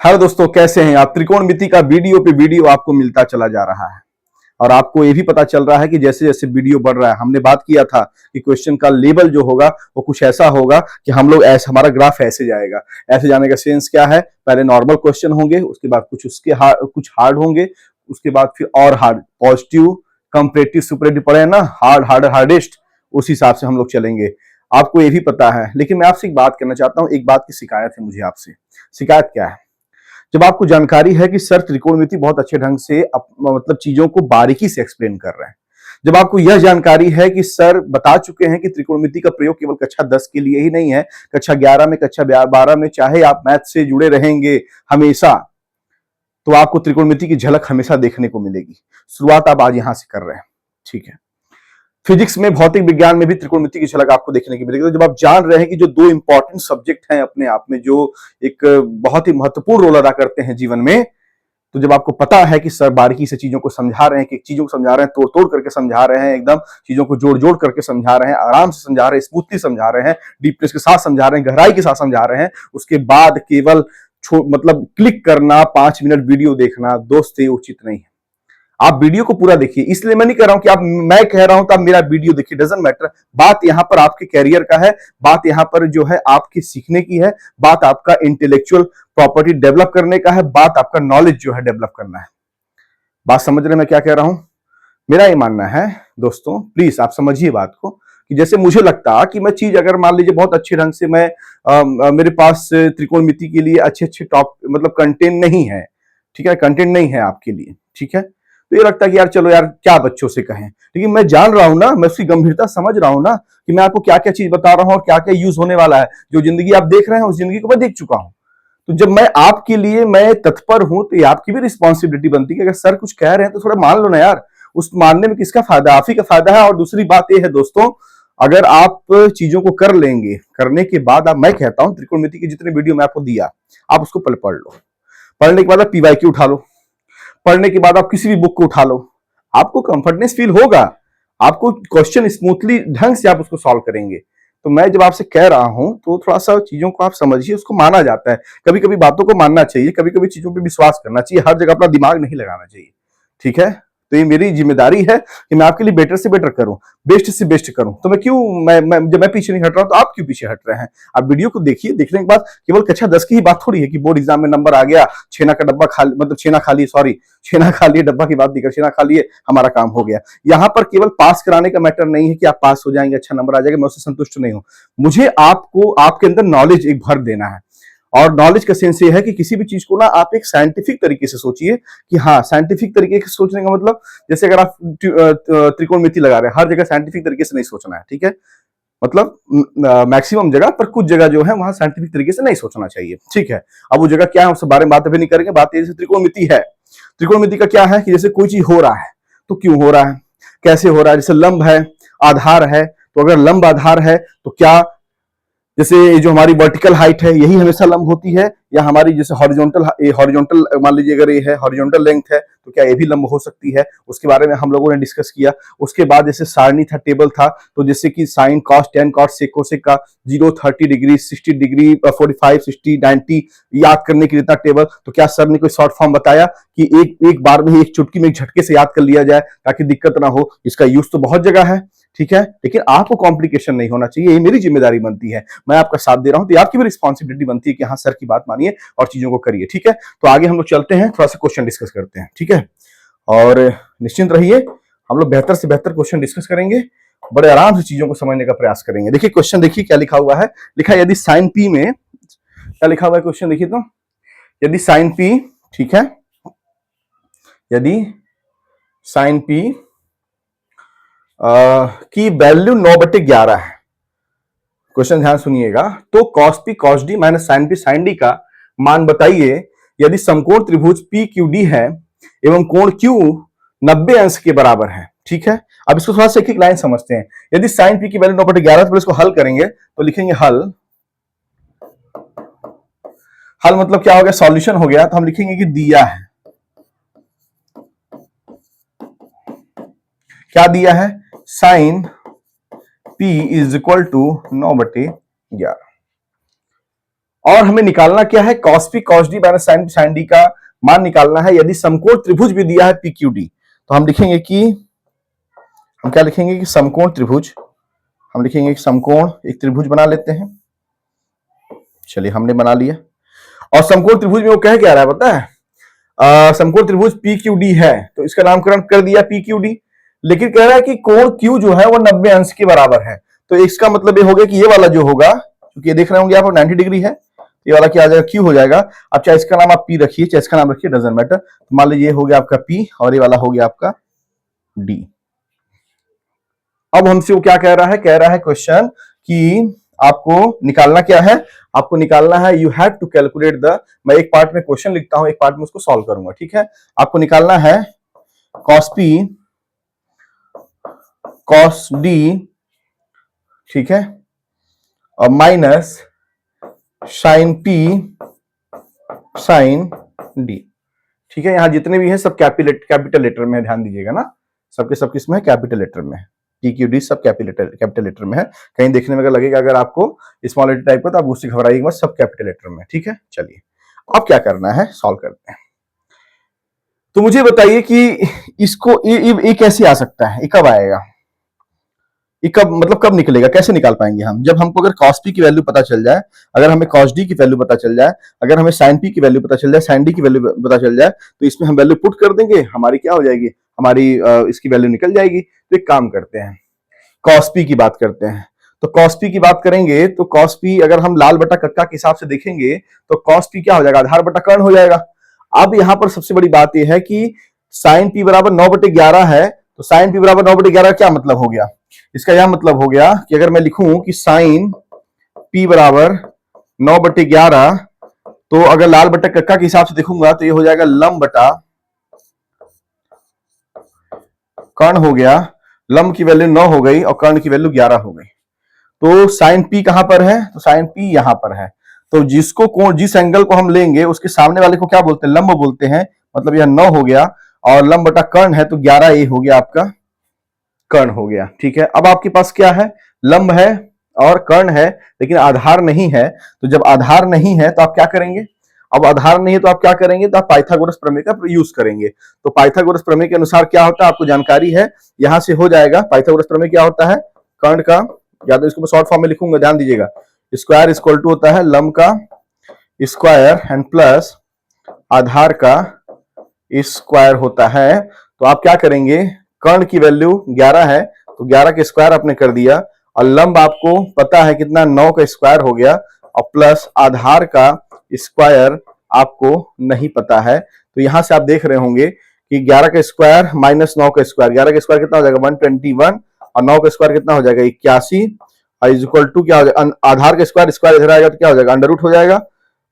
Hello दोस्तों, कैसे हैं आप। त्रिकोणमिति का वीडियो पे वीडियो आपको मिलता चला जा रहा है और आपको ये भी पता चल रहा है कि जैसे जैसे वीडियो बढ़ रहा है, हमने बात किया था कि क्वेश्चन का लेवल जो होगा वो कुछ ऐसा होगा कि हम लोग ऐसे, हमारा ग्राफ ऐसे जाएगा। ऐसे जाने का सेंस क्या है, पहले नॉर्मल क्वेश्चन होंगे, उसके बाद कुछ उसके कुछ हार्ड होंगे, उसके बाद फिर और हार्ड, पॉजिटिव कंपैरेटिव सुपरेटिव पढ़े हैं ना, हार्ड हार्ड हार्डेस्ट, उस हिसाब से हम लोग चलेंगे। आपको ये भी पता है, लेकिन मैं आपसे एक बात करना चाहता हूँ। एक बात की शिकायत है मुझे आपसे। शिकायत क्या है? जब आपको जानकारी है कि सर त्रिकोणमिति बहुत अच्छे ढंग से मतलब चीजों को बारीकी से एक्सप्लेन कर रहे हैं, जब आपको यह जानकारी है कि सर बता चुके हैं कि त्रिकोणमिति का प्रयोग केवल कक्षा 10 के लिए ही नहीं है, कक्षा 11 में, कक्षा 12 में, चाहे आप मैथ से जुड़े रहेंगे हमेशा, तो आपको त्रिकोणमिति की झलक हमेशा देखने को मिलेगी। शुरुआत आप आज यहां से कर रहे हैं, ठीक है। फिजिक्स में, भौतिक विज्ञान में भी त्रिकोणमिति की झलक आपको देखने की मिलेगी। तो जब आप जान रहे हैं कि जो दो इंपॉर्टेंट सब्जेक्ट हैं अपने आप में, जो एक बहुत ही महत्वपूर्ण रोल अदा करते हैं जीवन में, तो जब आपको पता है कि सर बारीकी से चीजों को समझा रहे हैं, कि चीजों को समझा रहे हैं, तोड़ तोड़ करके समझा रहे हैं, एकदम चीजों को जोड़ जोड़ करके समझा रहे हैं, आराम से समझा रहे हैं, स्मूथली समझा रहे हैं, डीपनेस के साथ समझा रहे हैं, गहराई के साथ समझा रहे हैं, उसके बाद केवल मतलब क्लिक करना, 5 मिनट वीडियो देखना, दोस्त ये उचित नहीं है। आप वीडियो को पूरा देखिए। इसलिए मैं नहीं कह रहा हूं कि आप, मैं कह रहा हूं तो आप मेरा वीडियो देखिए, डजंट मैटर। बात यहां पर आपके कैरियर का है, बात यहां पर जो है आपके सीखने की है, बात आपका इंटेलेक्चुअल प्रॉपर्टी डेवलप करने का है, बात आपका नॉलेज जो है डेवलप करना है। बात समझ रहे मैं क्या कह रहा हूं? मेरा ये मानना है दोस्तों, प्लीज आप समझिए बात को, कि जैसे मुझे लगता कि मैं चीज अगर मान लीजिए बहुत अच्छे ढंग से मैं मेरे पास त्रिकोणमिति के लिए अच्छे अच्छे टॉप मतलब कंटेंट नहीं है, ठीक है, कंटेंट नहीं है आपके लिए, ठीक है, तो ये लगता है कि यार चलो यार क्या बच्चों से कहें। लेकिन मैं जान रहा हूं ना, मैं उसकी गंभीरता समझ रहा हूं ना, कि मैं आपको क्या क्या चीज बता रहा हूं और क्या क्या यूज होने वाला है। जो जिंदगी आप देख रहे हैं उस जिंदगी को मैं देख चुका हूं। तो जब मैं आपके लिए मैं तत्पर हूं, तो ये आपकी भी रिस्पॉन्सिबिलिटी बनती है कि अगर सर कुछ कह रहे हैं तो थोड़ा मान लो ना यार। उस मानने में किसका फायदा? आप ही का फायदा है। और दूसरी बात यह है दोस्तों, अगर आप चीजों को कर लेंगे, करने के बाद आप, मैं कहता हूं त्रिकोणमिति के जितने वीडियो मैं आपको दिया, आप उसको पढ़ लो। पढ़ने के बाद आप पीवाईक्यू उठा लो, पढ़ने के बाद आप किसी भी बुक को उठा लो, आपको कंफर्टनेस फील होगा, आपको क्वेश्चन स्मूथली ढंग से आप उसको सॉल्व करेंगे। तो मैं जब आपसे कह रहा हूं तो थोड़ा सा चीजों को आप समझिए, उसको माना जाता है। कभी कभी बातों को मानना चाहिए, कभी कभी चीजों पे विश्वास करना चाहिए, हर जगह अपना दिमाग नहीं लगाना चाहिए, ठीक है। तो ये मेरी जिम्मेदारी है कि मैं आपके लिए बेटर से बेटर करूं, बेस्ट से बेस्ट करूं। तो मैं क्यों, जब मैं पीछे नहीं हट रहा हूं तो आप क्यों पीछे हट रहे हैं? आप वीडियो को देखिए, देखने के बाद केवल कक्षा 10 की ही बात थोड़ी है कि बोर्ड एग्जाम में नंबर आ गया, छेना का डब्बा खा, मतलब छेना खा लिए, सॉरी, छेना खा लिए, डब्बा की बात नहीं कर, छेना खा लिए, हमारा काम हो गया। यहां पर केवल पास कराने का मैटर नहीं है कि आप पास हो जाएंगे, अच्छा नंबर आ जाएगा, मैं उससे संतुष्ट नहीं हूं। मुझे आपको आपके अंदर नॉलेज एक भर देना है। और नॉलेज का सेंस ये है कि किसी भी चीज को ना आप एक साइंटिफिक तरीके से सोचिए, कि हाँ, साइंटिफिक तरीके से सोचने का मतलब, जैसे अगर आप त्रिकोणमिति लगा रहे हैं, हर जगह साइंटिफिक तरीके से नहीं सोचना है, ठीक है। मतलब मैक्सिमम जगह पर, कुछ जगह जो है वहां साइंटिफिक तरीके से नहीं सोचना चाहिए, ठीक है। अब वो जगह क्या है उस बारे में बात अभी नहीं करेंगे। बात ये, जैसे त्रिकोणमिति है, त्रिकोणमिति का क्या है कि जैसे कोई चीज हो रहा है तो क्यों हो रहा है, कैसे हो रहा है। जैसे लंब है, आधार है, तो अगर लंब आधार है तो क्या, जैसे जो हमारी वर्टिकल हाइट है यही हमेशा लंब होती है, या हमारी जैसे हॉरिजॉन्टल मान लीजिए अगर ये है हॉरिजॉन्टल लेंथ है, तो क्या ये भी लंब हो सकती है? उसके बारे में हम लोगों ने डिस्कस किया। उसके बाद जैसे सारणी था, टेबल था, तो जैसे कि sine cos tan cos sec cosec का 0 30 डिग्री 60 डिग्री 45 60 90 याद करने के लिए था टेबल। तो क्या सर ने कोई शॉर्ट फॉर्म बताया कि एक एक बार में ही, एक चुटकी में, एक झटके से याद कर लिया जाए ताकि दिक्कत ना हो? इसका यूज तो बहुत जगह है, ठीक है, लेकिन आपको कॉम्प्लिकेशन नहीं होना चाहिए, ये मेरी जिम्मेदारी बनती है। मैं आपका साथ दे रहा हूं तो आपकी भी रिस्पॉन्सिबिलिटी बनती है कि हाँ, सर की बात मानिए और चीजों को करिए, ठीक है। तो आगे हम लोग चलते हैं, थोड़ा सा क्वेश्चन डिस्कस करते हैं, ठीक है। और निश्चिंत रहिए, हम लोग बेहतर से बेहतर क्वेश्चन डिस्कस करेंगे, बड़े आराम से चीजों को समझने का प्रयास करेंगे। देखिए क्वेश्चन, देखिए क्या लिखा हुआ है। लिखा है यदि साइन पी में, क्या लिखा हुआ है क्वेश्चन देखिए तो, यदि साइन पी, ठीक है, यदि साइन पी की वैल्यू 9/11 है, क्वेश्चन ध्यान सुनिएगा, तो cos P cos D minus sine P sine D का मान बताइए यदि समकोण त्रिभुज पी क्यू डी है एवं कोण क्यू 90 अंश के बराबर है, ठीक है। अब इसको थोड़ा सा एक एक लाइन समझते हैं। यदि साइन पी की वैल्यू 9/11, तो इसको हल करेंगे तो लिखेंगे हल। हल मतलब क्या हो गया? सॉल्यूशन हो गया। तो हम लिखेंगे कि दिया है, क्या दिया है? Sine P is equal to 9/11। और हमें निकालना क्या है, cos p cos d minus sin p sin d का मान निकालना है यदि समकोण त्रिभुज भी दिया है PQD। तो हम लिखेंगे कि हम क्या लिखेंगे कि समकोण त्रिभुज, हम लिखेंगे कि समकोण एक त्रिभुज बना लेते हैं। चलिए हमने बना लिया। और समकोण त्रिभुज में वो कह क्या रहा है पता है, समकोण त्रिभुज PQD है तो इसका नामकरण कर दिया PQD, लेकिन कह रहा है कि कोण Q जो है वो 90 अंश के बराबर है। तो इसका मतलब ये हो गया कि ये वाला जो होगा, क्योंकि ये देख रहे होंगे आप 90 डिग्री है, ये वाला क्या आ जाएगा, Q हो जाएगा। अब चाहे इसका नाम आप P रखिए चाहे इसका नाम रखिए, डजंट मैटर। तो मान लीजिए ये हो गया आपका P और ये वाला हो गया आपका D। अब हमसे वो क्या कह रहा है क्वेश्चन कि आपको निकालना क्या है, आपको निकालना है you have to calculate the, मैं एक पार्ट में क्वेश्चन लिखता हूं, एक पार्ट में उसको सॉल्व करूंगा, ठीक है। आपको निकालना है cos p cos d, ठीक है, और minus sin p sin d, ठीक है। यहां जितने भी हैं सब कैपिटल लेटर में, ध्यान दीजिएगा ना, सबके सब किसमें है, कैपिटल लेटर में है। PQD सब कैपिटल लेटर में है। कहीं देखने में अगर लगेगा अगर आपको स्मॉल लेटर टाइप का तो आप उससे घबराइएगा, सब कैपिटल लेटर में, ठीक है। चलिए अब क्या करना है, सॉल्व करते हैं। तो मुझे बताइए कि इसको ये कैसे आ सकता है, ये कब आएगा, ये कब मतलब कब निकलेगा, कैसे निकाल पाएंगे हम, जब हमको अगर cos p की वैल्यू पता चल जाए, अगर हमें cos d की वैल्यू पता चल जाए, अगर हमें sin p की वैल्यू पता चल जाए, sin d की वैल्यू पता चल जाए, तो इसमें हम वैल्यू पुट कर देंगे, हमारी क्या हो जाएगी, हमारी इसकी वैल्यू निकल जाएगी। तो एक काम करते हैं, cos p की बात करते हैं। तो cos p की बात करेंगे तो cos p अगर हम लाल बटा कक्का के हिसाब से देखेंगे तो cos p क्या हो जाएगा, आधार बटा कर्ण हो जाएगा। अब यहां पर सबसे बड़ी बात यह है कि sin p बराबर 9/11 है, तो sin p बराबर 9/11 क्या मतलब हो गया, इसका यह मतलब हो गया कि अगर मैं लिखूं कि sin p बराबर 9/11, तो अगर लाल बटा कक्का के हिसाब से देखूंगा तो ये हो जाएगा लंब बटा कर्ण हो गया, लंब की वैल्यू 9 हो गई और कर्ण की वैल्यू 11 हो गई। तो साइन पी कहां पर है, तो साइन पी यहां पर है। तो जिसको कोण, जिस एंगल को हम लेंगे उसके सामने वाले को क्या बोलते हैं, लंब बोलते हैं। मतलब यह 9 हो गया और लंब बटा कर्ण है तो 11 ये हो गया आपका कर्ण हो गया, ठीक है। अब आपके पास क्या है, लंब है और कर्ण है लेकिन आधार नहीं है। तो जब आधार नहीं है तो आप क्या करेंगे, अब आधार नहीं है तो आप क्या करेंगे, तो आप पाइथागोरस प्रमेय का यूज करेंगे। तो पाइथागोरस प्रमेय के अनुसार क्या होता है आपको जानकारी है, यहां से हो जाएगा। पाइथागोरस प्रमेय क्या होता है, कर्ण का, या तो इसको मैं शॉर्ट फॉर्म में लिखूंगा, ध्यान दीजिएगा, स्क्वायर इक्वल टू होता है लंब का स्क्वायर एंड प्लस आधार का स्क्वायर होता है। तो आप क्या करेंगे, कर्ण की वैल्यू 11 है तो 11 के स्क्वायर आपने कर दिया, और लंब आपको पता है कितना, 9 का स्क्वायर हो गया, और प्लस आधार का स्क्वायर आपको नहीं पता है। तो यहां से आप देख रहे होंगे कि 11 का स्क्वायर माइनस 9 का स्क्वायर, 11 का स्क्वायर कितना हो जाएगा 121, और 9 का स्क्वायर कितना हो जाएगा 81, और इज इक्वल टू क्या हो जाएगा, आधार का स्क्वायर, स्क्वायर इधर आएगा तो क्या हो जाएगा अंडर रूट हो जाएगा,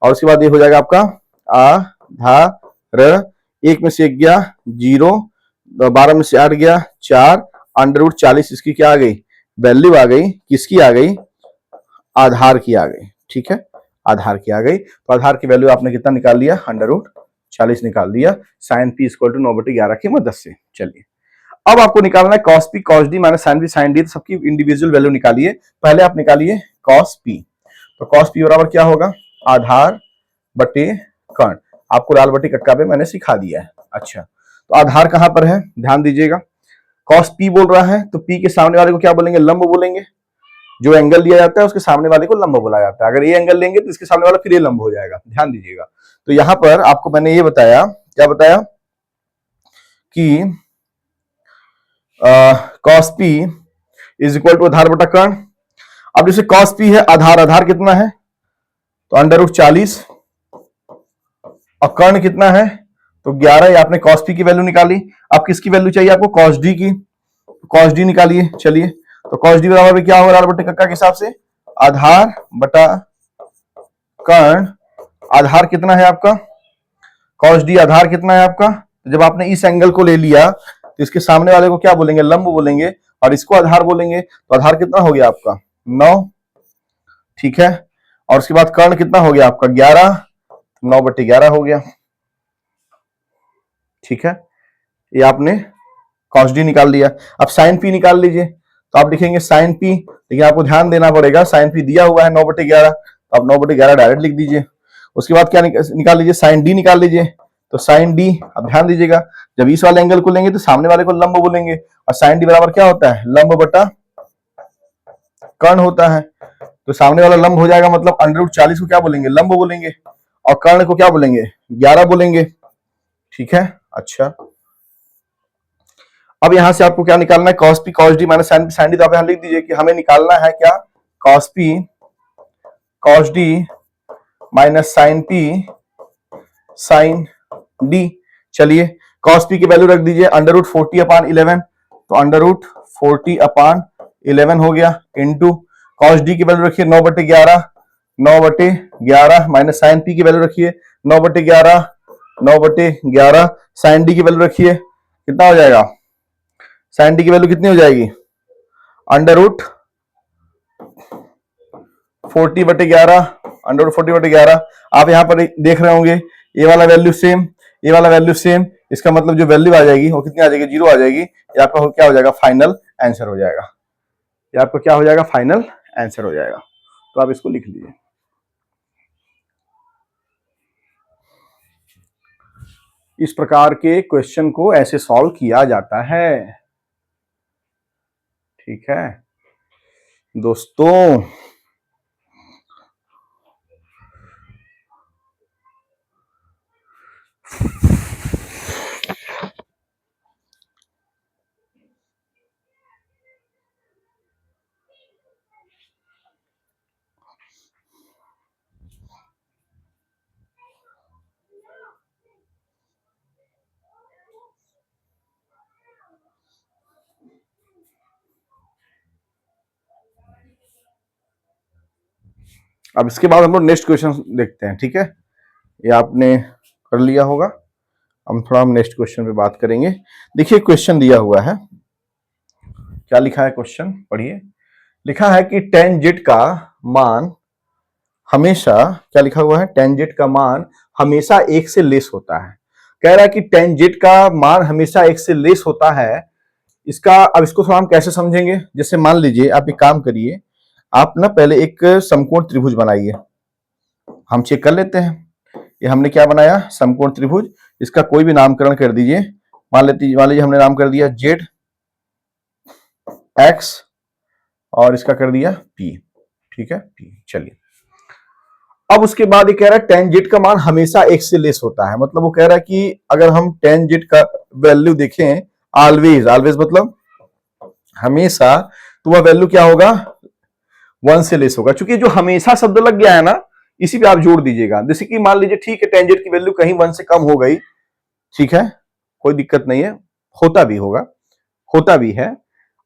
और उसके बाद ये हो जाएगा आपका आधार, एक में से एक गया 0, 12 में से 8 गया 4, अंडर रूट 40, इसकी क्या आ गई, वैल्यू आ गई, किसकी आ गई, आधार की आ गई, ठीक है, आधार की आ गई। तो आधार की वैल्यू आपने कितना निकाल लिया, अंडर रूट 40 निकाल दिया, साइन पी इक्वल टू 9/11 की मदद से। चलिए अब आपको निकालना है cos p cos d minus sin p sin d, सबकी इंडिविजुअल वैल्यू निकालिए। पहले आप निकालिए cos p, तो cos p बराबर क्या होगा, आधार बटे कर्ण, आपको लाल बटे कक्का पे मैंने सिखा दिया है। अच्छा, तो आधार कहां पर है, ध्यान दीजिएगा, cos p बोल रहा है तो p के सामने वाले को क्या बोलेंगे, लंब बोलेंगे। जो एंगल दिया जाता है उसके सामने वाले को लंब बोला जाता है। अगर ये एंगल लेंगे तो इसके सामने वाला फिर ये लंब हो जाएगा, ध्यान दीजिएगा। तो यहां पर आपको मैंने ये बताया, क्या बताया कि cos p is equal to आधार बटा कर्ण। अब जैसे cos p है, आधार, आधार कितना है तो अंडर रूट 40, और कर्ण कितना है तो 11, ये आपने cos p की वैल्यू निकाली। अब किसकी वैल्यू चाहिए आपको, cos d की, cos d निकालिए। चलिए, तो cos d बराबर क्या होगा लाल बटे कक्का के हिसाब से, आधार बटा कर्ण। आधार कितना है आपका, cos d आधार कितना है आपका, तो जब आपने इस एंगल को ले लिया तो इसके सामने वाले को क्या बोलेंगे, लंब बोलेंगे, और इसको आधार बोलेंगे। तो आधार कितना हो गया आपका 9, ठीक है, और उसके बाद कर्ण कितना हो गया आपका 11, 9/11 हो गया, ठीक है। ये आपने cos d निकाल लिया। अब sin p निकाल लीजिए, तो आप लिखेंगे sin p, लेकिन आपको ध्यान देना पड़ेगा sin p दिया हुआ है 9/11, आप 9/11 डायरेक्ट लिख दीजिए। उसके बाद क्या निकाल लीजिए, साइन डी निकाल लीजिए। तो साइन डी, अब ध्यान दीजिएगा, जब इस वाले एंगल को लेंगे तो सामने वाले को लंब बोलेंगे, और साइन डी बराबर क्या होता है, लंब बटा कर्ण होता है। तो सामने वाला लंब हो जाएगा, मतलब √40 को क्या बोलेंगे, लंब बोलेंगे, और कर्ण को क्या बोलेंगे, 11 बोलेंगे। ठीक है, अच्छा अब यहां से आपको क्या निकालना है, cos p cos d minus sine p sine D. तो आप यहां लिख दीजिए कि हमें निकालना है क्या, cos p cos d minus sine p sine d। चलिए cos p की वैल्यू रख दीजिए √40/11, तो √40/11 हो गया, इंटू cos d की वैल्यू रखिए 9/11 माइनस साइन p की वैल्यू रखिए 9/11 साइन d की वैल्यू रखिए, कितना हो जाएगा, साइन डी की वैल्यू कितनी हो जाएगी, √40/11 आप यहां पर देख रहे होंगे, ये वाला वैल्यू सेम, ये वाला वैल्यू सेम, इसका मतलब जो वैल्यू आ जाएगी वो कितनी आ जाएगी, 0 आ जाएगी। ये आपका क्या हो जाएगा, फाइनल आंसर हो जाएगा। ये आपका क्या हो जाएगा, फाइनल आंसर हो जाएगा। तो आप इसको लिख लीजिए। इस प्रकार के क्वेश्चन को ऐसे सॉल्व किया जाता है। ठीक है दोस्तों, अब इसके बाद हम लोग नेक्स्ट क्वेश्चन देखते हैं। ठीक है, ये आपने कर लिया होगा, हम नेक्स्ट क्वेश्चन पे बात करेंगे। देखिए क्वेश्चन दिया हुआ है, क्या लिखा है क्वेश्चन, पढ़िए। लिखा है कि टेंजेंट का मान हमेशा, क्या लिखा हुआ है, टेंजेंट का मान हमेशा 1 से लेस होता है। कह रहा है कि टेंजेंट का मान हमेशा 1 से लेस होता है। इसका, अब इसको थोड़ा हम कैसे समझेंगे, जैसे मान लीजिए आप एक काम करिए, आप ना पहले एक समकोण त्रिभुज बनाइए, हम चेक कर लेते हैं। ये हमने क्या बनाया, समकोण त्रिभुज, इसका कोई भी नामकरण कर दीजिए। मान लीजिए हमने नाम कर दिया जेड एक्स, और इसका कर दिया पी। ठीक है, पी। चलिए अब उसके बाद ये कह रहा है टेंजेंट का मान हमेशा 1 से लेस होता है, मतलब वो कह रहा है कि अगर हम टेंजेंट का वैल्यू देखें, ऑलवेज, ऑलवेज मतलब हमेशा, तो वह वैल्यू क्या होगा, 1 से लेस होगा। क्योंकि जो हमेशा शब्द लग गया है ना, इसी पे आप जोड़ दीजिएगा। जैसे कि मान लीजिए, ठीक है, टेंजेंट की वैल्यू कहीं 1 से कम हो गई, ठीक है, कोई दिक्कत नहीं है, होता भी होगा, होता भी है।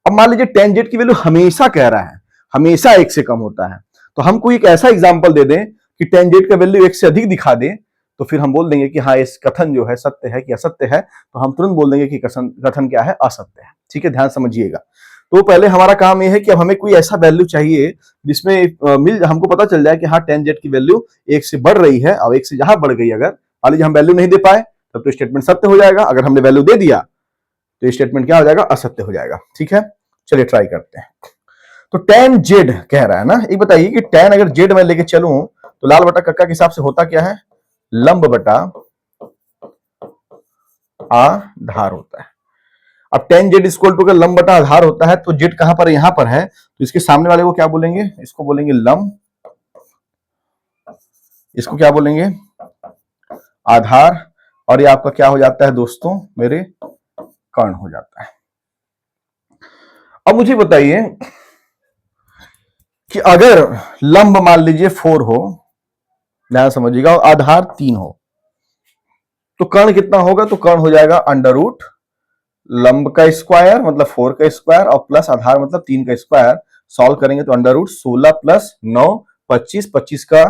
अब मान लीजिए टेंजेंट की वैल्यू हमेशा कह रहा है, हमेशा 1 से कम होता है, तो हम कोई एक ऐसा एग्जांपल दे दें कि टेंजेंट का वैल्यू 1 से अधिक दिखा दे, तो फिर हम बोल देंगे कि हाँ, इस कथन जो है सत्य है कि असत्य है, तो हम तुरंत बोल देंगे कि कथन क्या है, असत्य है। ठीक है, ध्यान समझिएगा। तो पहले हमारा काम यह है कि अब हमें कोई ऐसा वैल्यू चाहिए जिसमें हमको पता चल जाए कि हाँ, टेंजेंट की वैल्यू 1 से बढ़ रही है, और 1 से जहां बढ़ गई, अगर मान लीजिए हम वैल्यू नहीं दे पाए, तब तो स्टेटमेंट सत्य हो जाएगा। अगर हमने वैल्यू दे दिया तो स्टेटमेंट क्या हो जाएगा, असत्य हो जाएगा। ठीक है, चलिए ट्राई करते हैं। तो tan z कह रहा है ना, एक बताइए कि tan अगर z मैं लेके चलूं तो लाल बटा कक्का के हिसाब से होता क्या है, लंब बटा आधार होता है। अब tan z इक्वल टू का लंब बटा आधार होता है, तो z कहां पर है, यहां पर है, तो इसके सामने वाले को क्या बोलेंगे, इसको बोलेंगे लंब, इसको क्या बोलेंगे, आधार, और ये आपका क्या हो जाता है दोस्तों, मेरे कर्ण हो जाता है। अब मुझे बताइए कि अगर लंब मान लीजिए 4 हो, ध्यान समझिएगा, और आधार 3 हो, तो कर्ण कितना होगा, तो कर्ण हो जाएगा अंडर रूट लंब का स्क्वायर मतलब 4 का स्क्वायर, और प्लस आधार मतलब 3 का स्क्वायर। सॉल्व करेंगे तो अंडर रूट 16 प्लस 9 25, 25 का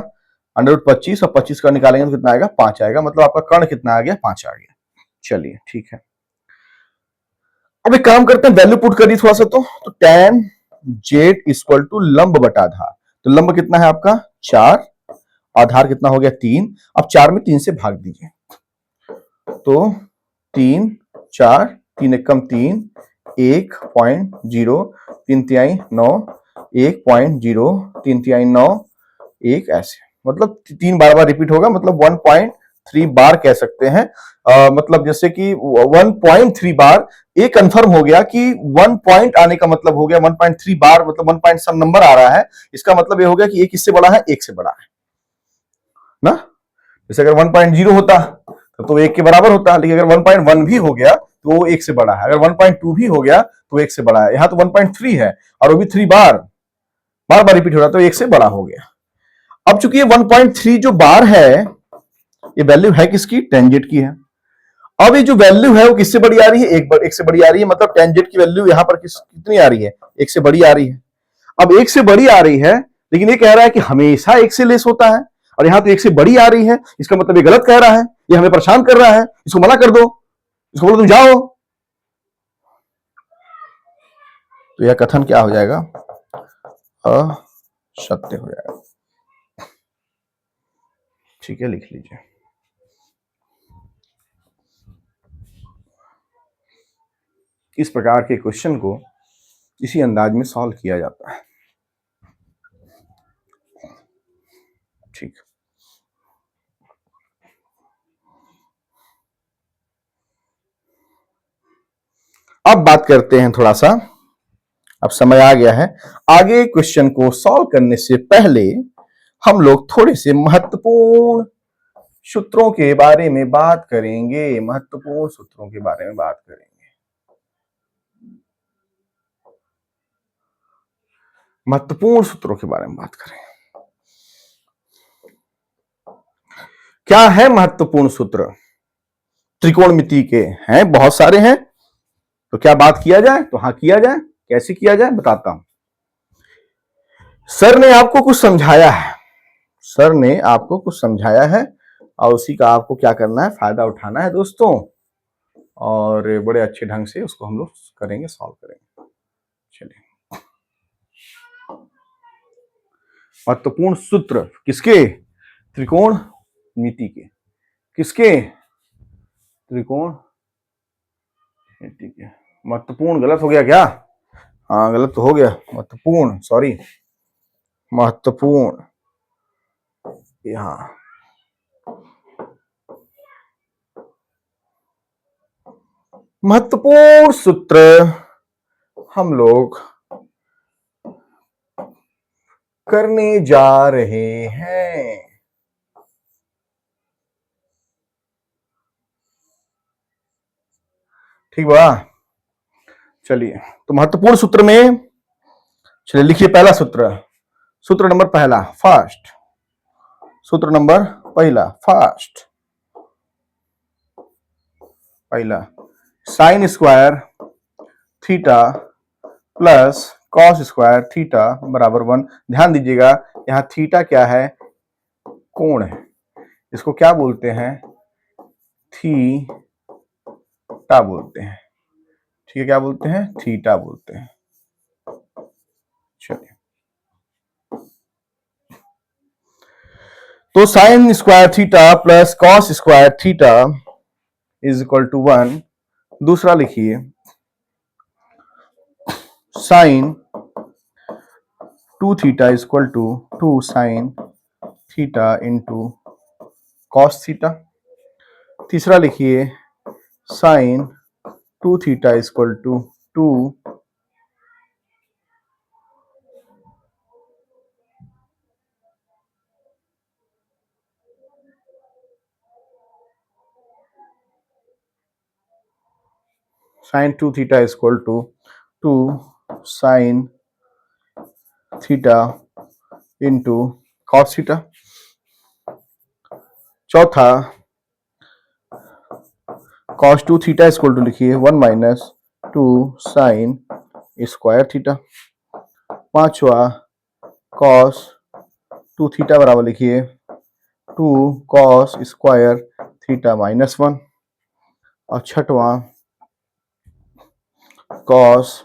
अंडर रूट 25, और 25 का निकालेंगे तो कितना आएगा, 5 आएगा। मतलब आपका कर्ण कितना आ गया, 5 आ गया। चलिए ठीक है, अब एक काम करते हैं, वैल्यू पुट करिए थोड़ा सा, तो tan z इक्वल टू लंब बटा आधार। तो लंब कितना है आपका 4, आधार कितना हो गया 3। अब 4 में 3 से भाग दीजिए, तो 3 4 3 एकम 3, 1.0 3 तिहाई 9, 1.0 3 तिहाई 9, एक ऐसे, मतलब 3 बार बार रिपीट होगा, मतलब 1.3 बार कह सकते हैं। मतलब जैसे कि 1.3 बार, ये कंफर्म हो गया कि 1 पॉइंट आने का मतलब हो गया 1.3 बार, मतलब 1 पॉइंट सम नंबर आ रहा है, इसका मतलब ये हो गया कि ये किससे बड़ा है, एक से बड़ा है ना। जैसे अगर 1.0 होता तो एक के बराबर होता, लेकिन अगर 1.1 भी हो गया तो वो एक से बड़ा है, अगर 1.2 भी हो गया तो एक से बड़ा है। यहाँ तो 1.3 है और वो भी 3 बार बार बार रिपीट हो रहा है, तो एक से बड़ा हो गया। अब चूंकि ये 1.3 जो बार है, ये वैल्यू है किसकी, टेंजेंट की है। अब ये जो वैल्यू है वो किससे बड़ी आ रही है, एक से बड़ी आ रही है, मतलब टेंजेंट की वैल्यू यहां पर कितनी आ रही है, एक से बड़ी आ रही है। अब एक से बड़ी आ रही है, लेकिन ये कह रहा है कि हमेशा एक से लेस होता है, और यहां तो एक से बड़ी आ रही है, इसका मतलब ये गलत कह रहा है, ये हमें परेशान कर रहा है, इसको मना कर दो, इसको बोलो तुम जाओ। तो यह कथन क्या हो जाएगा, असत्य हो जाएगा। ठीक है, लिख लीजिए। इस प्रकार के क्वेश्चन को इसी अंदाज में सॉल्व किया जाता है। ठीक, अब बात करते हैं थोड़ा सा, अब समय आ गया है, आगे क्वेश्चन को सॉल्व करने से पहले हम लोग थोड़े से महत्वपूर्ण सूत्रों के बारे में बात करेंगे, महत्वपूर्ण सूत्रों के बारे में बात करेंगे। महत्वपूर्ण सूत्रों के बारे में बात करें। क्या है महत्वपूर्ण सूत्र, त्रिकोणमिति के हैं, बहुत सारे हैं, तो क्या बात किया जाए, तो हाँ किया जाए। कैसे किया जाए बताता हूं। सर ने आपको कुछ समझाया है, सर ने आपको कुछ समझाया है, और उसी का आपको क्या करना है, फायदा उठाना है दोस्तों, और बड़े अच्छे ढंग से उसको हम लोग करेंगे, सॉल्व करेंगे। चलिए, महत्वपूर्ण सूत्र किसके, त्रिकोणमिति के, किसके, त्रिकोणमिति के। महत्वपूर्ण गलत हो गया क्या, हाँ गलत तो हो गया, महत्वपूर्ण, सॉरी, महत्वपूर्ण, यहां महत्वपूर्ण सूत्र हम लोग करने जा रहे हैं। ठीक बा, चलिए, तो महत्वपूर्ण सूत्र में, चलिए लिखिए पहला सूत्र, सूत्र नंबर पहला, फर्स्ट, सूत्र नंबर पहला, फर्स्ट, पहला, sign square theta plus cos square theta बराबर 1। ध्यान दीजिएगा, यहां थीटा क्या है, कोण है, इसको क्या बोलते हैं, थीटा बोलते हैं। ठीक है, क्या बोलते हैं, थीटा बोलते हैं। चलिए, तो sine square theta plus cos square theta is equal to 1। दूसरा लिखिए, sine 2 theta is equal to 2 sine theta into cos theta. तीसरा लिखिए, sine 2 theta is equal to 2 sine 2 theta is equal to 2 sine theta into cos theta. चौथा, cos 2 theta is equal to लिखिए 1 minus 2 sine square theta. पांचवा, cos 2 theta बराबर लिखिए 2 cos square theta minus 1। और छठवां, cos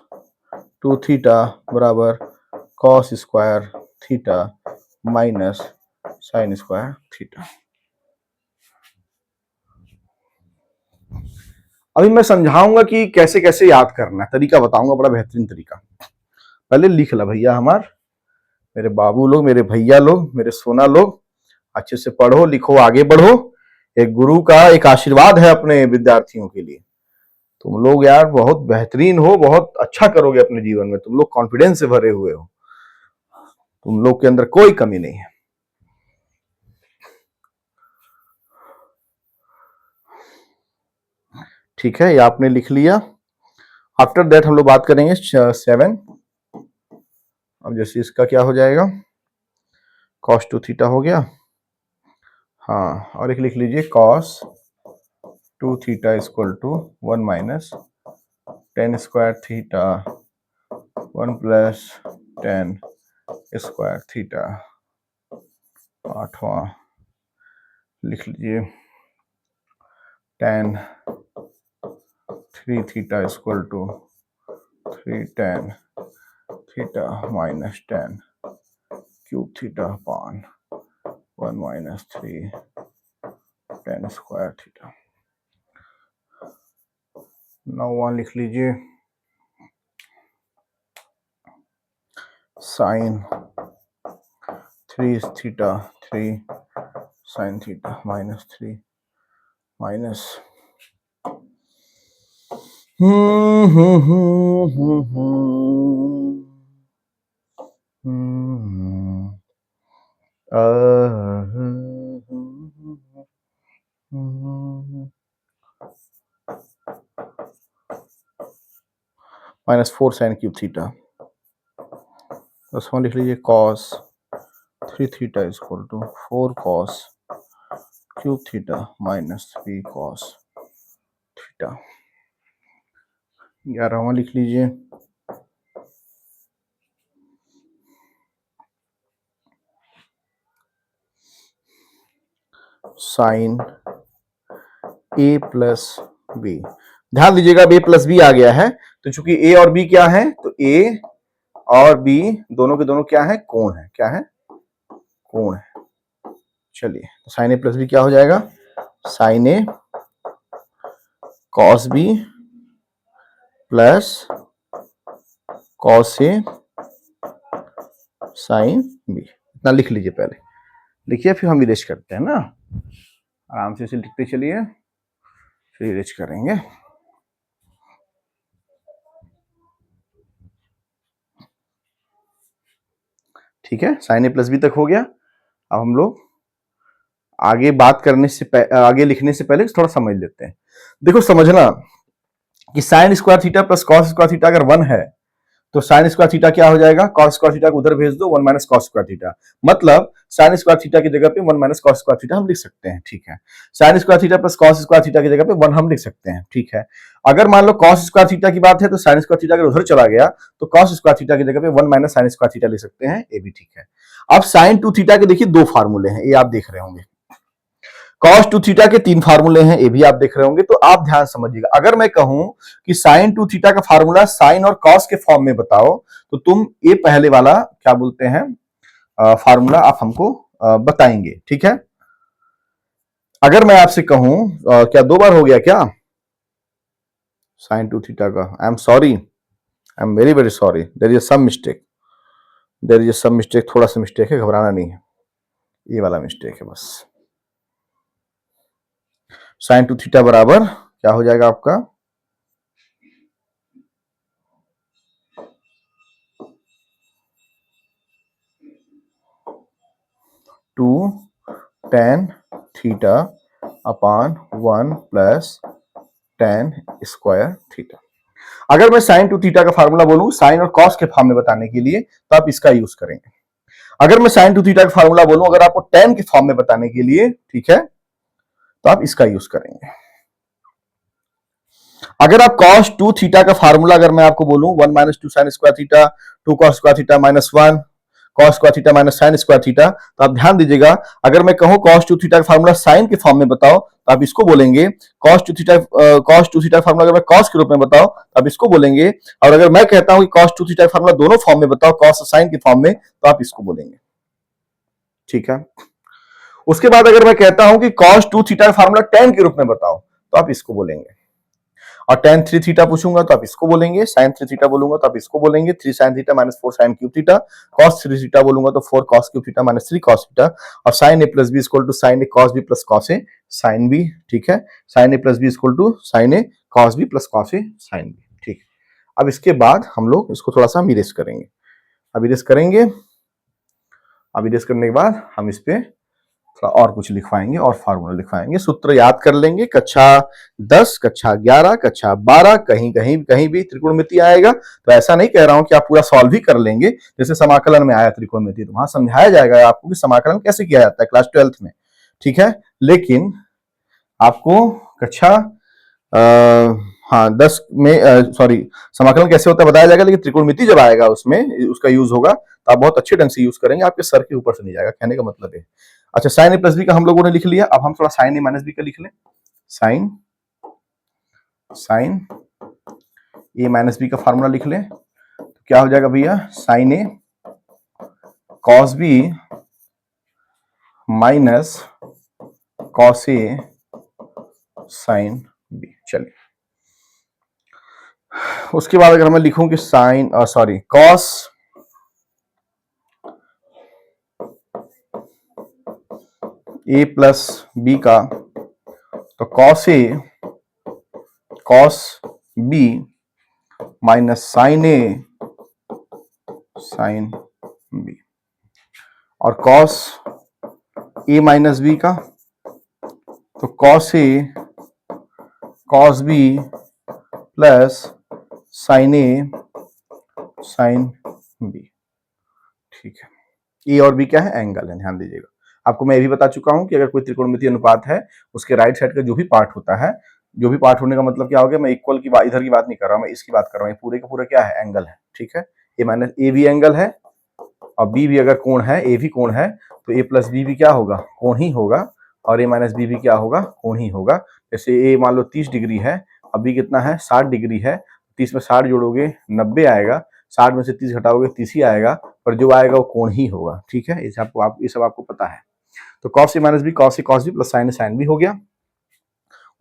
2 theta बराबर cos square theta minus sign square theta. अभी मैं समझाऊंगा कि कैसे कैसे याद करना है, तरीका बताऊंगा, बड़ा बेहतरीन तरीका। पहले लिख ला भैया हमार, मेरे बाबू लोग, मेरे भैया लोग, मेरे सोना लोग, अच्छे से पढ़ो लिखो आगे बढ़ो। एक गुरु का एक आशीर्वाद है अपने विद्यार्थियों के लिए। तुम लोग यार बहुत बेहतरीन हो, बहुत अच्छा करोगे अपने जीवन में, तुम लोग कॉन्फिडेंस से भरे हुए हो, तुम लोग के अंदर कोई कमी नहीं है। ठीक है, ये आपने लिख लिया। आफ्टर दैट हम लोग बात करेंगे 7। अब जैसे इसका क्या हो जाएगा, cos 2 थीटा हो गया। हाँ, और एक लिख लीजिए cos 2 theta equal to 1 minus ten square theta 1 plus 10 square theta. 8वां लिख लीजिए tan 3 theta equal to 3 tan theta minus 10 cube theta upon 1 minus 3 tan square theta. 9वां लिख लीजिए sine 3 theta 3 sine theta minus 3 minus -4 sine cube theta. 10वां लिख लीजिए cos 3 theta equal to 4 cos cube theta minus 3 cos theta. 11वां लिख लीजिए sign a plus B. ध्यान दीजिएगा b प्लस बी आ गया है, तो चूंकि a और b क्या है, तो a और b दोनों के दोनों क्या है, कोण है। क्या है, कोण है। चलिए, तो साइन a प्लस बी क्या हो जाएगा, sine a cos b plus cos a sine b। इतना लिख लीजिए, पहले लिखिए फिर हम इरेज करते हैं ना, आराम से इसे लिखते चलिए फिर इरेज करेंगे। ठीक है, साइन a प्लस बी तक हो गया। अब हम लोग आगे बात करने से आगे लिखने से पहले थोड़ा समझ लेते हैं। देखो, समझना कि sign square theta plus cos square theta अगर 1 है तो साइन स्क्वायर थीटा क्या हो जाएगा, कॉस स्क्वायर थीटा को उधर भेज दो, 1 माइनस कॉस स्क्वायर थीटा। मतलब साइन स्क्वायर थीटा की जगह पे 1 माइनस कॉस स्क्वायर थीटा हम लिख सकते हैं। ठीक है, sign square theta plus cos square theta की जगह पे 1 हम लिख सकते हैं। ठीक है, अगर मान लो कॉस स्क्वायर थीटा की बात है तो साइन स्क्वायर थीटा अगर उधर चला गया तो कॉस स्क्वायर थीटा की जगह पे 1 माइनस साइन स्क्वायर थीटा लिख सकते हैं, ये भी ठीक है। अब साइन 2 थीटा के देखिए 2 फार्मूले हैं, ये आप देख रहे होंगे। cos 2 थीटा के 3 फार्मूले हैं, ये भी आप देख रहे होंगे। तो आप ध्यान समझिएगा, अगर मैं कहूं कि sin 2 थीटा का फार्मूला sin और cos के फॉर्म में बताओ, तो तुम ये पहले वाला क्या बोलते हैं फार्मूला आप हमको बताएंगे। ठीक है, अगर मैं आपसे कहूं क्या 2 बार हो गया क्या sin 2 थीटा का, I am sorry, I am very very sorry, there is some mistake, there is some mistake, थोड़ा सा मिस्टेक है, घबराना नहीं है, ये वाला मिस्टेक है बस। साइन 2 थीटा बराबर क्या हो जाएगा आपका, two tan theta upon 1 plus tan square theta. अगर मैं साइन 2 थीटा का फार्मूला बोलूं साइन और कॉस के फॉर्म में बताने के लिए, तो आप इसका यूज करेंगे। अगर मैं साइन 2 थीटा का फार्मूला बोलूं अगर आपको tan के फॉर्म में बताने के लिए, ठीक है, तो आप इसका यूज करेंगे। अगर आप cos 2 थीटा का फार्मूला अगर मैं आपको बोलूं 1 minus 2 sine square theta 2 cos square theta minus 1 cos square theta minus sign square theta, तो आप ध्यान दीजिएगा, अगर मैं कहूं cos 2 थीटा का फार्मूला साइन के फॉर्म में बताओ तो आप इसको बोलेंगे cos 2 थीटा का फार्मूला अगर मैं cos के रूप में बताओ तो आप इसको बोलेंगे, और अगर मैं कहता हूं कि cos 2 थीटा का फार्मूला दोनों फॉर्म में बताओ cos और साइन के फॉर्म में, तो आप इसको बोलेंगे। ठीक है, उसके बाद अगर मैं कहता हूं कि cos 2 थीटा का फार्मूला tan के रूप में बताओ तो आप इसको बोलेंगे। और tan 3 थीटा पूछूंगा तो आप इसको बोलेंगे, sin 3 थीटा बोलूंगा तो आप इसको बोलेंगे, 3 sin theta minus 4 sin cube theta, cos 3 theta बोलूंगा तो 4 cos cube theta minus 3 cos theta, और sin a plus B equal to sin a cos b plus cos a sin b, ठीक है। sin a plus B equal to sin a cos b plus cos a sin b, ठीक है। अब इसके बाद हम लोग इसको थोड़ा सा इरेज करेंगे। अब इरेज करेंगे, अब इरेज करने के बाद हम इस पे थोड़ा और कुछ लिखवाएंगे और फार्मूला लिखवाएंगे, सूत्र याद कर लेंगे। कक्षा 10, कक्षा 11, कक्षा 12 कहीं कहीं कहीं भी त्रिकोणमिति आएगा, तो ऐसा नहीं कह रहा हूं कि आप पूरा सॉल्व ही कर लेंगे। जैसे समाकलन में आया त्रिकोणमिति, तो वहां समझाया जाएगा आपको कि समाकलन कैसे किया जाता है क्लास 12th में, ठीक है। लेकिन आपको कक्षा हाँ 10 में सॉरी समाकलन कैसे होता है बताया जाएगा, लेकिन त्रिकोणमिति जब आएगा उसमें उसका यूज होगा तो आप बहुत अच्छे ढंग से यूज करेंगे, आपके सर के ऊपर से नहीं जाएगा, कहने का मतलब है। अच्छा, साइन ए प्लस बी का हम लोगों ने लिख लिया, अब हम थोड़ा साइन ए माइनस बी का लिख लें। साइन ए माइनस बी का फार्मूला लिख लें, तो क्या हो जाएगा भैया, sign A cos B minus cos A sine B. चलिए, उसके बाद अगर मैं लिखूं कि sign sorry cos A plus B का, तो cos A cos B minus sign A sine B, और कॉस ए माइनस बी का, तो cos A cos B plus sine A sine B, ठीक है। ए और बी क्या है, एंगल है, ध्यान दीजिएगा। आपको मैं ये भी बता चुका हूं कि अगर कोई त्रिकोणमितीय अनुपात है, उसके राइट साइड का जो भी पार्ट होता है, जो भी पार्ट होने का मतलब क्या हो गया, मैं इक्वल की बात इधर की बात नहीं कर रहा हूं, मैं इसकी बात कर रहा हूं। पूरे का पूरा क्या है, एंगल है, ठीक है। ए माइनस ए भी एंगल है और बी भी अगर कोण है, ए भी कोण है, तो ए प्लस बी भी क्या होगा, कोण ही होगा, और ए माइनस बी भी क्या होगा, कोण ही होगा। जैसे ए मान लो 30 डिग्री है, अब बी कितना है, 60 डिग्री है, 30 में 60 जोड़ोगे 90 आएगा, 60 में से 30 घटाओगे 30 ही आएगा, पर जो आएगा वो कोण ही होगा, ठीक है। ये सब आपको पता है। तो cos A minus B cos B plus sine A sine B हो गया।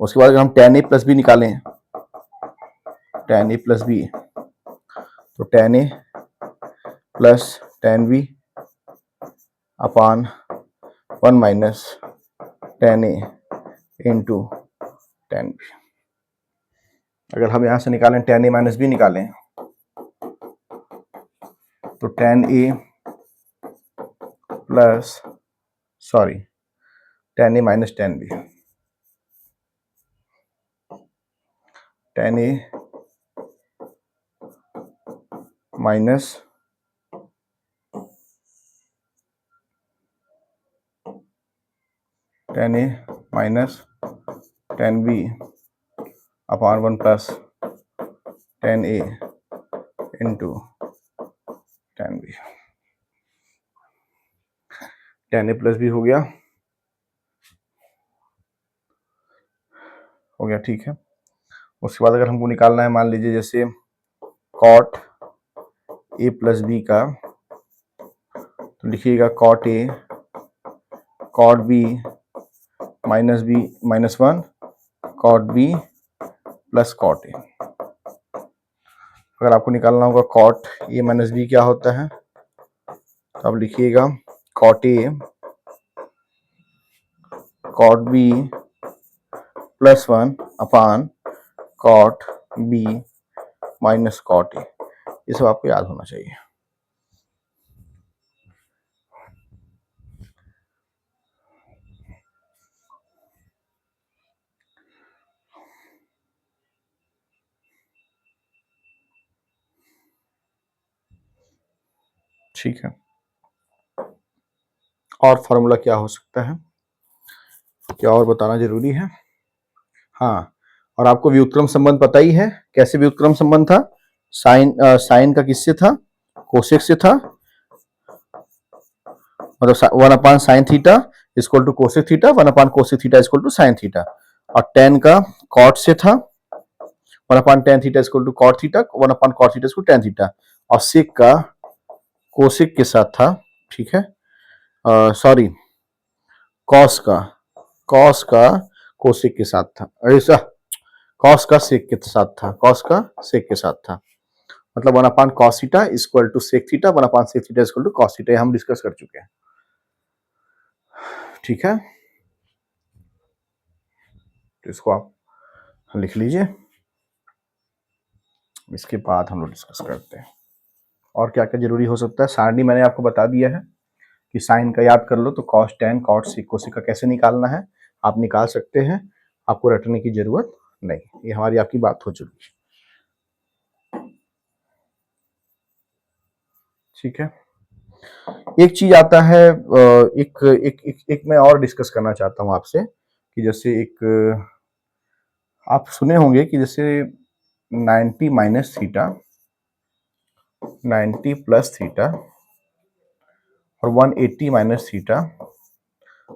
उसके बाद अगर हम tan ए प्लस बी निकालें, tan ए प्लस बी, तो tan A plus tan B upon 1 minus tan A into tan B. अगर हम यहां से निकालें tan ए माइनस बी निकालें, तो tan A plus sorry tan A minus tan B, tan A minus tan A minus tan B upon 1 plus tan A into tan B. tan A plus B हो गया, ठीक है। उसके बाद अगर हमको निकालना है, मान लीजिए जैसे cot ए प्लस बी का, तो लिखिएगा cot A cot B minus B minus 1 cot B plus cot A. अगर आपको निकालना होगा cot ए माइनस बी क्या होता है, तो आप लिखिएगा cot A cot B plus 1 upon cot B minus cot ए। ये सब आपको याद होना चाहिए। ठीक है, और फॉर्मूला क्या हो सकता है, क्या और बताना जरूरी है। हाँ, और आपको व्युत्क्रम संबंध पता ही है, कैसे व्युत्क्रम संबंध था, साइन का किससे था, कोसेक से था, मतलब 1 upon sine theta equal to cosec theta, 1 upon cosec theta equal to sine theta, और tan का कॉट से था, 1 upon tan theta equal to cot theta, 1 upon cot theta equal to tan theta, और sec का cosec के साथ था, ठीक है, सॉरी कॉस का कोसेक के साथ था, ऐसा कॉस का सेक के साथ था, कॉस का सेक के साथ था, मतलब 1/cos theta equal to sec theta, 1/sec theta equal to cos theta, हम डिस्कस कर चुके हैं। ठीक है, तो इसको आप लिख लीजिए, इसके बाद हम लोग डिस्कस करते हैं और क्या क्या जरूरी हो सकता है। सारणी मैंने आपको बता दिया है कि साइन का याद कर लो, तो cos tan cot sec cosec का कैसे निकालना है आप निकाल सकते हैं, आपको रटने की जरूरत नहीं, ये हमारी आपकी बात हो चुकी है। ठीक है, एक चीज आता है, एक एक एक, एक मैं और डिस्कस करना चाहता हूं आपसे कि जैसे एक आप सुने होंगे कि जैसे 90 माइनस थीटा, 90 प्लस थीटा और 180 माइनस थीटा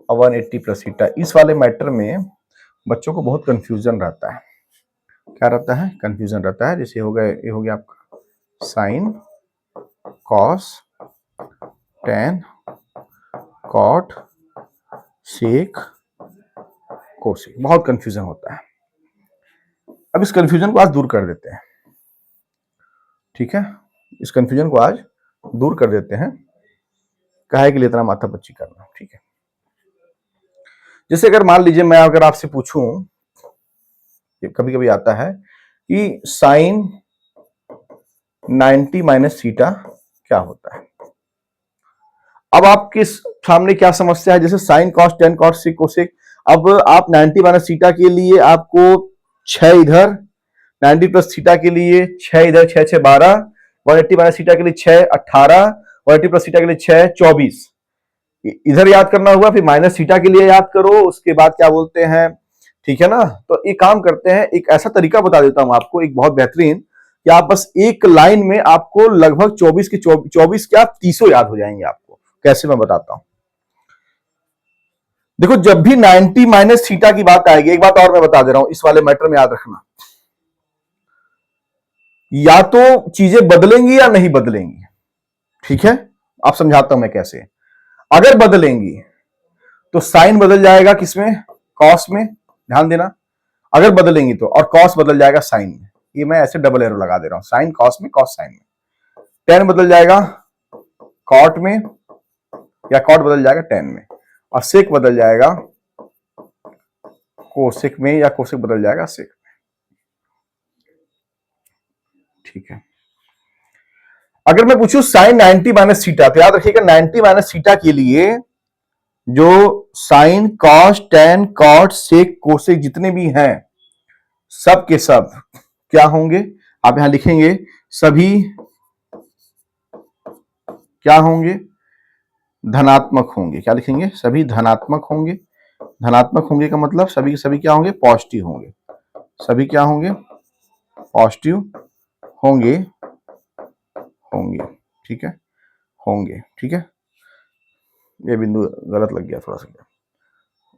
और 180 प्लस थीटा, इस वाले मैटर में बच्चों को बहुत कंफ्यूजन रहता है। क्या रहता है? कंफ्यूजन रहता है। जैसे ये हो गया आपका sine cos tan cot sec cosec, बहुत कंफ्यूजन होता है। अब इस कंफ्यूजन को आज दूर कर देते हैं। ठीक है, इस कंफ्यूजन को आज दूर कर देते हैं, काहे के लिए इतना माथा पच्ची करना। ठीक है, जैसे अगर मान लीजिए मैं अगर आपसे पूछूं, कभी कभी आता है कि साइन 90 माइनस थीटा क्या होता है। अब आपके सामने क्या समस्या है, जैसे sine cos tan cos sec cosec, अब आप 90 माइनस थीटा के लिए आपको 6 इधर, 90 प्लस थीटा के लिए 6 इधर, 6 6 12, 180 माइनस थीटा के लिए 6 18, 180 प्लस थीटा के लिए 6 24, इधर याद करना हुआ, फिर माइनस थीटा के लिए याद करो, उसके बाद क्या बोलते हैं। ठीक है ना, तो एक काम करते हैं, एक ऐसा तरीका बता देता हूं आपको, एक बहुत बेहतरीन, कि आप बस एक लाइन में आपको लगभग 24 के 24 क्या 30 याद हो जाएंगे आपको। कैसे, मैं बताता हूं। देखो, जब भी 90 माइनस थीटा की बात आएगी, एक बात और मैं बता दे रहा हूं, इस वाले मैटर में याद रखना, या तो चीजें बदलेंगी या नहीं बदलेंगी। ठीक है, आप समझाता हूं मैं कैसे। अगर बदलेंगी तो साइन बदल जाएगा किसमें? कॉस में, ध्यान देना। अगर बदलेंगी तो, और कॉस बदल जाएगा साइन में, ये मैं ऐसे डबल एरो लगा दे रहा हूं, साइन कॉस में, कॉस साइन में। टेन बदल जाएगा कॉट में, या कॉट बदल जाएगा टेन में, और सेक बदल जाएगा कोसेक में, या कोसेक बदल जाएगा सेक में। ठीक है, अगर मैं पूछूं साइन 90 माइनस थीटा, तो याद रखिएगा 90 माइनस थीटा के लिए जो sine cos tan cot sec cosec जितने भी हैं, सब के सब क्या होंगे, आप यहां लिखेंगे, सभी क्या होंगे? धनात्मक होंगे। क्या लिखेंगे? सभी धनात्मक होंगे। धनात्मक होंगे का मतलब सभी के सभी क्या होंगे? पॉजिटिव होंगे। सभी क्या होंगे? पॉजिटिव होंगे, होंगे। ठीक है, होंगे। ठीक है, ये बिंदु गलत लग गया थोड़ा सा,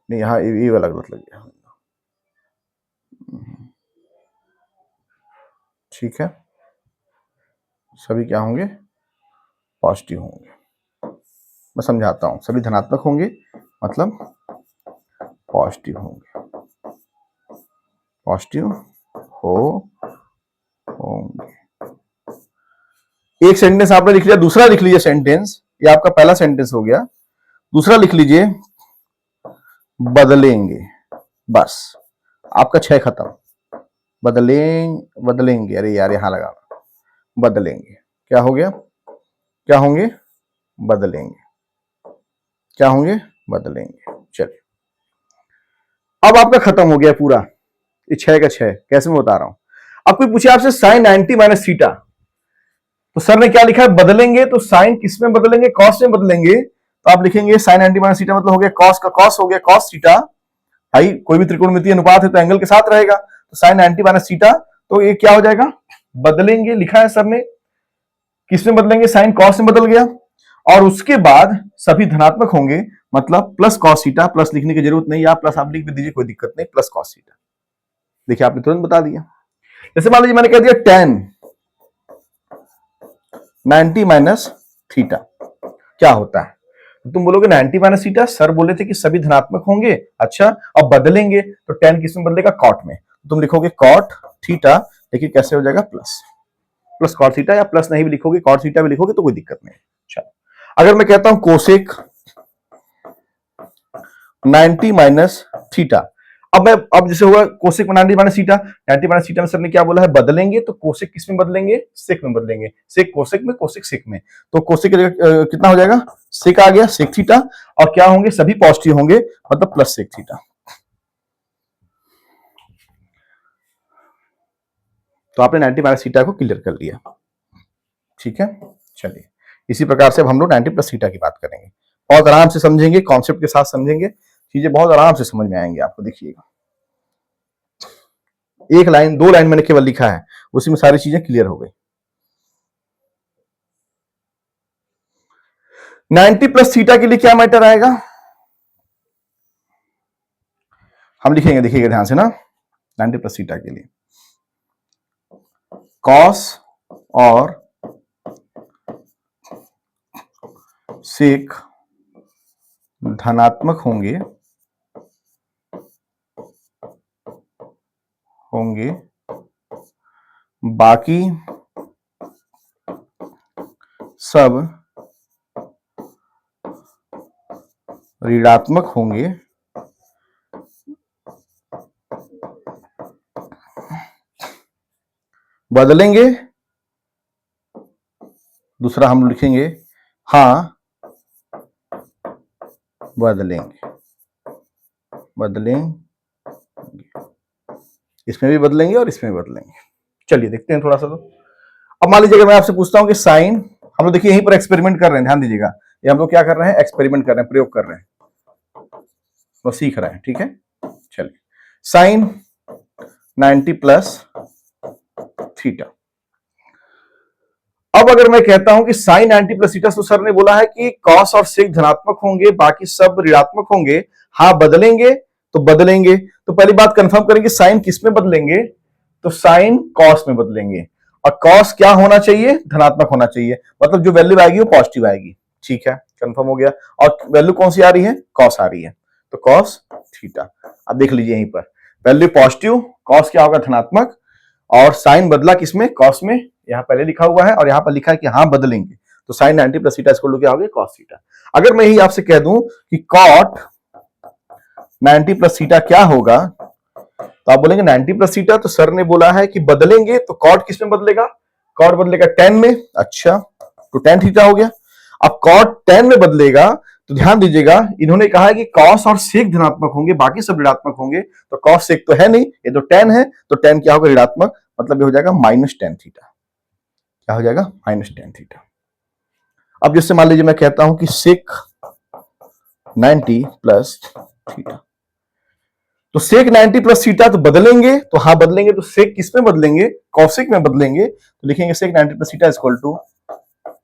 नहीं यहाँ ये वाला गलत लग गया। ठीक है, सभी क्या होंगे? पॉजिटिव होंगे। मैं समझाता हूं, सभी धनात्मक होंगे मतलब पॉजिटिव होंगे, पॉजिटिव होंगे। एक सेंटेंस आपने लिख लिया, दूसरा लिख लीजिए सेंटेंस, ये आपका पहला सेंटेंस हो गया। दूसरा लिख लीजिए, बदलेंगे। बस, आपका 6 खत्म। बदलेंगे, अरे यार यहां लगा, बदलेंगे। क्या हो गया? क्या होंगे? बदलेंगे। क्या होंगे? बदलेंगे। चलिए, अब आपका खत्म हो गया पूरा, ये 6 का 6। कैसे मैं बता रहा हूं, अब कोई पूछे आपसे साइन 90 माइनस थीटा, तो सर ने क्या लिखा है? बदलेंगे। तो साइन किस में बदलेंगे? कॉस में बदलेंगे। तो आप लिखेंगे साइन 90 माइनस थीटा मतलब हो गया कॉस का कॉस, हो गया कॉस थीटा। भाई कोई भी त्रिकोणमितीय अनुपात है तो एंगल के साथ रहेगा, तो साइन 90 माइनस थीटा, तो ये क्या हो जाएगा? बदलेंगे। लिखा है सर ने, किस में बदलेंगे? साइन कॉस में बदल गया, और उसके बाद सभी धनात्मक होंगे मतलब प्लस कॉस थीटा। प्लस लिखने की जरूरत नहीं, आप प्लस आप लिख भी दीजिए, कोई दिक्कत नहीं, प्लस कॉस थीटा। देखिए आपने तुरंत बता दिया। जैसे मान लीजिए मैंने कह दिया टेन 90 माइनस थीटा क्या होता है, तुम बोलोगे 90 माइनस थीटा, सर बोले थे कि सभी धनात्मक होंगे। अच्छा, अब बदलेंगे तो टेन किस में बदलेगा? कॉट में। तो तुम लिखोगे कॉट थीटा, लेकिन कैसे हो जाएगा प्लस प्लस कॉट थीटा, या प्लस नहीं भी लिखोगे कॉट थीटा भी लिखोगे तो कोई दिक्कत नहीं। चलो अगर मैं कहता हूं कोसेक 90 माइनस थीटा, अब जैसे होगा cosec 90 minus theta, 90 minus theta में सर ने क्या बोला है बदलेंगे, तो कोसेक किस में बदलेंगे, सेक में बदलेंगे, सेक कोसेक में, कोसेक सेक में। तो कोसेक कितना हो जाएगा, सेक आ गया, सेक थीटा, और क्या होंगे सभी पॉजिटिव होंगे, मतलब प्लस सेक थीटा। तो आपने 90 माइनस थीटा को क्लियर कर लिया, ठीक है। चलिए इसी प्रकार से अब हम लोग 90 प्लस थीटा की बात करेंगे, बहुत आराम से समझेंगे, कॉन्सेप्ट के साथ समझेंगे, चीजें बहुत आराम से समझ में आएंगे आपको। देखिएगा एक लाइन, दो लाइन मैंने केवल लिखा है, उसी में सारी चीजें क्लियर हो गई। 90 प्लस थीटा के लिए क्या मैटर आएगा, हम लिखेंगे, देखिएगा ध्यान से ना, 90 प्लस थीटा के लिए कॉस और सेक धनात्मक होंगे बाकी सब ऋणात्मक होंगे, बदलेंगे, दूसरा हम लिखेंगे हाँ बदलेंगे, इसमें भी बदलेंगे और इसमें भी बदलेंगे। चलिए देखते हैं थोड़ा सा। तो अब मान लीजिए मैं आपसे पूछता हूं कि साइन, हम लोग देखिए यहीं पर एक्सपेरिमेंट कर रहे हैं, ध्यान दीजिएगा, ये हम लोग क्या कर रहे हैं, एक्सपेरिमेंट कर रहे हैं, प्रयोग कर रहे हैं, तो सीख रहे हैं, ठीक है। चलिए साइन 90 प्लस थीटा, अब अगर मैं कहता हूं कि साइन 90 प्लस थीटा, तो सर ने बोला है कि कॉस और सेक धनात्मक होंगे बाकी सब ऋणात्मक होंगे, हाँ बदलेंगे, तो बदलेंगे, तो पहली बात कंफर्म करेंगे साइन किस में बदलेंगे, तो साइन कॉस में बदलेंगे, और कॉस क्या होना चाहिए, धनात्मक होना चाहिए, मतलब जो वैल्यू आएगी वो पॉजिटिव आएगी, ठीक है, कंफर्म हो गया। और वैल्यू कौन सी आ रही है, कॉस आ रही है, तो कॉस थीटा। अब देख लीजिए यहीं पर वैल्यू पॉजिटिव, कॉस क्या होगा धनात्मक, और साइन बदला किसमें, कॉस में, यहां पहले लिखा हुआ है और यहां पर लिखा है कि हाँ बदलेंगे, तो साइन 90 प्लस थीटा इसको क्या हो गया, कॉस थीटा। अगर मैं यही आपसे कह दूं कि कॉट 90 प्लस थीटा क्या होगा, तो आप बोलेंगे 90 प्लस थीटा, तो सर ने बोला है कि बदलेंगे, तो कॉट किस में बदलेगा, कॉट बदलेगा tan में, अच्छा तो tan थीटा हो गया। अब कॉट tan में बदलेगा, तो ध्यान दीजिएगा इन्होंने कहा है कि कॉस और सेक धनात्मक होंगे बाकी सब ऋणात्मक होंगे, तो कॉस सेक तो है नहीं, ये तो tan है, तो tan क्या होगा, ऋणात्मक, मतलब ये हो जाएगा माइनस tan थीटा, क्या हो जाएगा, माइनस tan थीटा। अब जैसे मान लीजिए मैं कहता हूं कि सेक 90 प्लस थीटा, तो सेक 90 प्लस थीटा, तो बदलेंगे, तो हाँ बदलेंगे, तो सेक किस में बदलेंगे, कॉसेक में बदलेंगे, तो लिखेंगे sec 90 plus theta equal to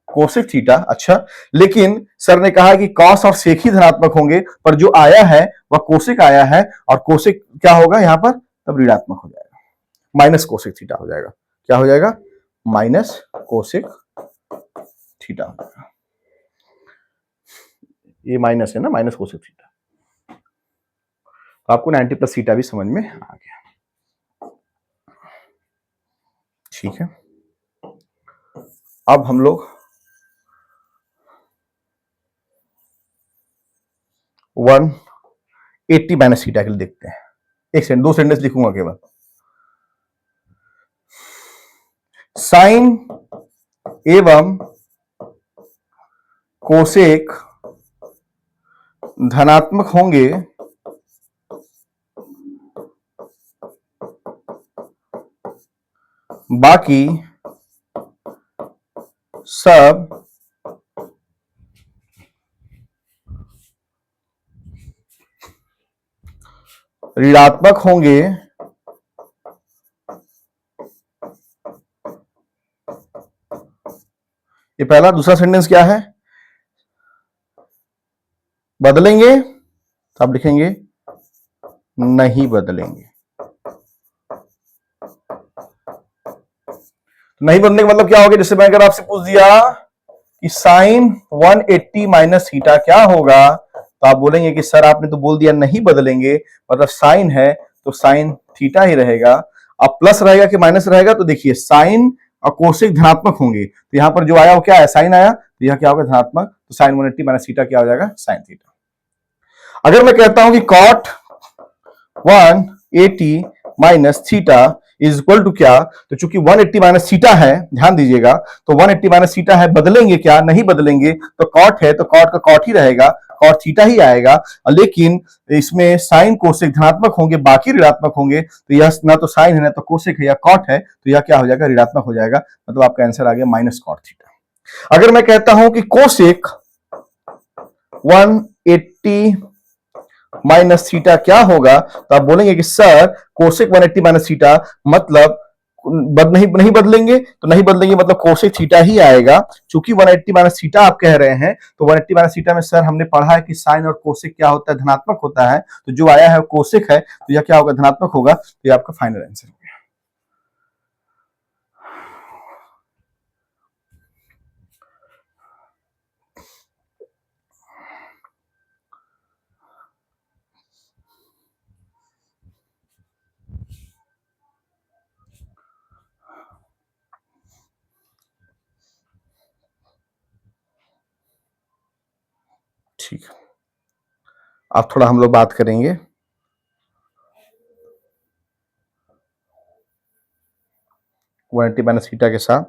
cosec theta. अच्छा, लेकिन सर ने कहा कि कॉस और सेक ही धनात्मक होंगे, पर जो आया है वह कोसेक आया है, और कोसेक क्या होगा यहां पर, तब ऋणात्मक हो जाएगा, माइनस कोसेक थीटा हो जाएगा, क्या हो जाएगा, माइनस कोसेक थीटा हो जाएगा, ये माइनस है ना, माइनस कोसेक थीटा। तो आपको 90 प्लस थीटा भी समझ में आ गया, ठीक है। अब हम लोग 180 माइनस थीटा के लिए देखते हैं, एक सेंटेंस, दो सेंटेंस लिखूंगा केवल, साइन एवं कोसेक धनात्मक होंगे बाकी सब ऋणात्मक होंगे, ये पहला। दूसरा सेंटेंस क्या है, बदलेंगे, तो आप लिखेंगे नहीं बदलेंगे, नहीं बदलने का मतलब क्या होगा, जैसे मैं अगर आपसे पूछ दिया कि साइन 180 माइनस थीटा क्या होगा, तो आप बोलेंगे कि सर आपने तो बोल दिया नहीं बदलेंगे, मतलब साइन है तो साइन थीटा ही रहेगा। अब प्लस रहेगा कि माइनस रहेगा, तो देखिए साइन और कोसेक धनात्मक होंगे, तो यहां पर जो आया वो क्या है, साइन आया, तो यह क्या होगा, धनात्मक, तो साइन 180 माइनस थीटा क्या हो जाएगा, साइन थीटा। अगर मैं कहता हूं कि cot 180 minus theta is equal to क्या, तो चूंकि 180 माइनस थीटा है, ध्यान दीजिएगा, तो 180 माइनस थीटा है, बदलेंगे क्या, नहीं बदलेंगे, तो कॉट है तो कॉट का कॉट ही रहेगा, कॉट थीटा ही आएगा, लेकिन इसमें साइन कोसेक धनात्मक होंगे, बाकी ऋणात्मक होंगे, तो यह ना तो साइन है ना तो कोसेक है या कॉट है, तो यह क्या हो जाएगा, ऋणात्मक हो जाएगा, मतलब आपका आंसर आ गया माइनस कॉट थीटा। अगर मैं कहता हूं कि कोसेक 180 माइनस थीटा क्या होगा, तो आप बोलेंगे कि सर कोसेक 180 माइनस थीटा मतलब नहीं बदलेंगे, तो नहीं बदलेंगे मतलब कोसेक थीटा ही आएगा। चूंकि 180 माइनस थीटा आप कह रहे हैं, तो 180 माइनस थीटा में सर हमने पढ़ा है कि साइन और कोसेक क्या होता है, धनात्मक होता है, तो जो आया है वो कोसेक है, तो यह क्या होगा, धनात्मक होगा, तो यह आपका फाइनल आंसर हो गया। ठीक है, अब थोड़ा हम लोग बात करेंगे 180 माइनस थीटा के साथ,